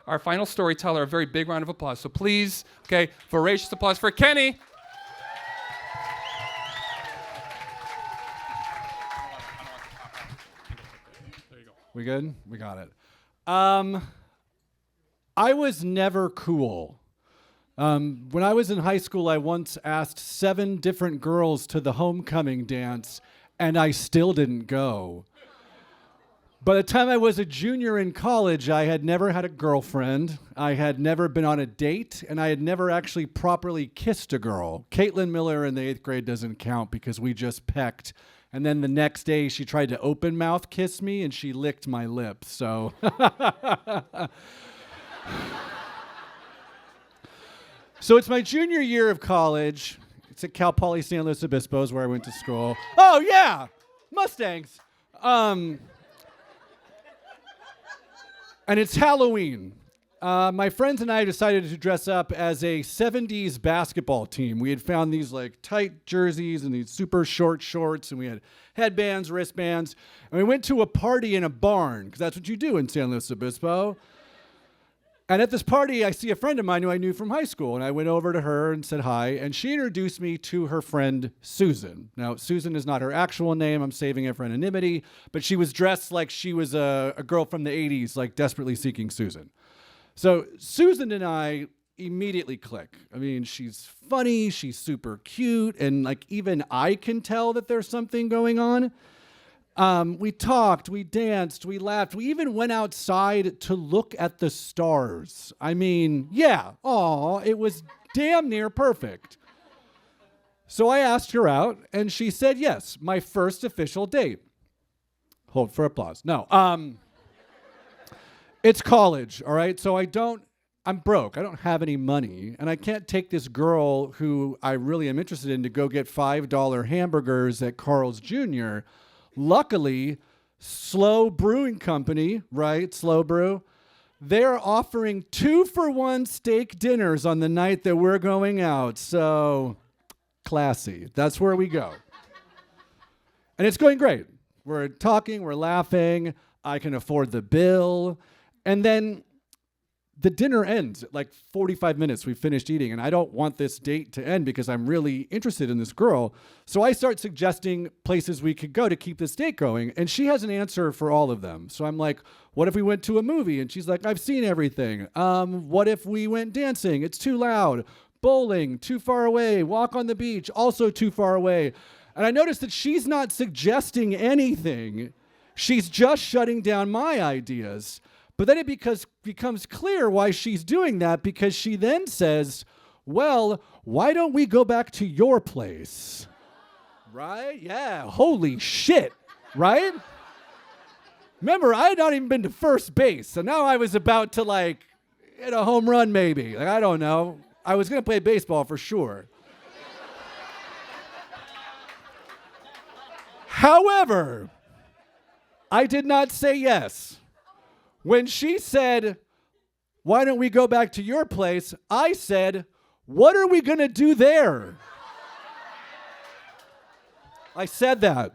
our final storyteller, a very big round of applause. So please, okay, voracious applause for Kenny. We good? We got it. I was never cool. When I was in high school, I once asked 7 different girls to the homecoming dance, and I still didn't go. By the time I was a junior in college, I had never had a girlfriend, I had never been on a date, and I had never actually properly kissed a girl. Caitlin Miller in the 8th grade doesn't count because we just pecked. And then the next day, she tried to open mouth kiss me, and she licked my lips, so... So it's my junior year of college. It's at Cal Poly San Luis Obispo is where I went to school. Oh, yeah! Mustangs! And it's Halloween. My friends and I decided to dress up as a 70s basketball team. We had found these like tight jerseys and these super short shorts, and we had headbands, wristbands, and we went to a party in a barn, because that's what you do in San Luis Obispo. And at this party, I see a friend of mine who I knew from high school, and I went over to her and said hi, and she introduced me to her friend, Susan. Now, Susan is not her actual name. I'm saving it for anonymity, but she was dressed like she was a girl from the 80s, like Desperately Seeking Susan. So Susan and I immediately click. I mean, she's funny, she's super cute, and like even I can tell that there's something going on. We talked, we danced, we laughed. We even went outside to look at the stars. I mean, yeah, it was damn near perfect. So I asked her out, and she said yes, my first official date. Hold for applause. No, it's college, all right? So I'm broke. I don't have any money, and I can't take this girl who I really am interested in to go get $5 hamburgers at Carl's Jr. Luckily, Slow Brewing Company, right, Slow Brew, they're offering 2-for-1 steak dinners on the night that we're going out. So, classy. That's where we go. And it's going great. We're talking, we're laughing. I can afford the bill. And then the dinner ends at like 45 minutes. We finished eating, and I don't want this date to end because I'm really interested in this girl. So I start suggesting places we could go to keep this date going, and she has an answer for all of them. So I'm like, what if we went to a movie? And she's like, I've seen everything. What if we went dancing? It's too loud. Bowling, too far away. Walk on the beach, also too far away. And I noticed that she's not suggesting anything. She's just shutting down my ideas. But then it becomes clear why she's doing that, because she then says, well, why don't we go back to your place? Right? Yeah, holy shit, right? Remember, I had not even been to first base, so now I was about to hit a home run maybe. I don't know. I was going to play baseball for sure. However, I did not say yes. When she said, why don't we go back to your place? I said, what are we going to do there? I said that.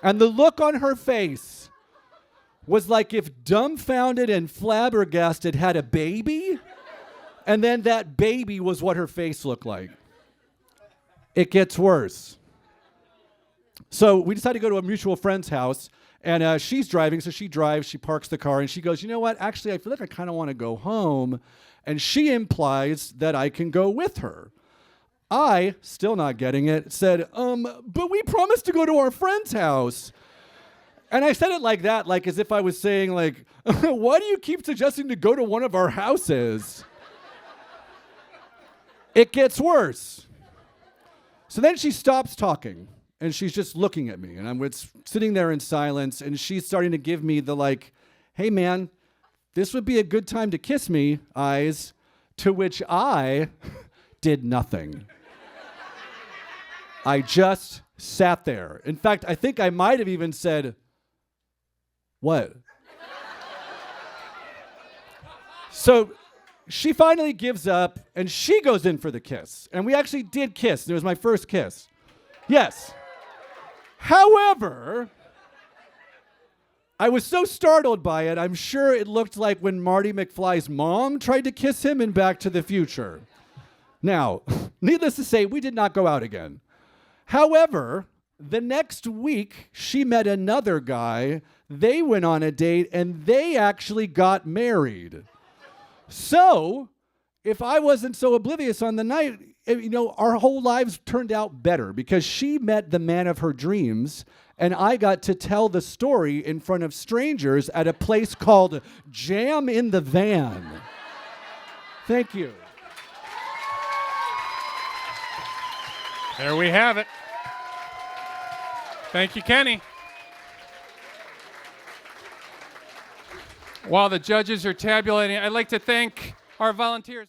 And the look on her face was like if Dumbfounded and Flabbergasted had a baby, and then that baby was what her face looked like. It gets worse. So we decided to go to a mutual friend's house. And she's driving, so she drives, she parks the car, and she goes, you know what, actually, I feel like I kind of want to go home. And she implies that I can go with her. I, still not getting it, said, but we promised to go to our friend's house. And I said it like that, like as if I was saying, like, why do you keep suggesting to go to one of our houses? It gets worse. So then she stops talking. And she's just looking at me, and I'm sitting there in silence, and she's starting to give me the hey man, this would be a good time to kiss me eyes, to which I did nothing. I just sat there. In fact, I think I might have even said, what? So she finally gives up, and she goes in for the kiss. And we actually did kiss. It was my first kiss. Yes. However, I was so startled by it, I'm sure it looked like when Marty McFly's mom tried to kiss him in Back to the Future. Now, needless to say, we did not go out again. However, the next week, she met another guy. They went on a date, and they actually got married. So, if I wasn't so oblivious on the night, our whole lives turned out better because she met the man of her dreams, and I got to tell the story in front of strangers at a place called Jam in the Van. Thank you. There we have it. Thank you, Kenny. While the judges are tabulating, I'd like to thank our volunteers.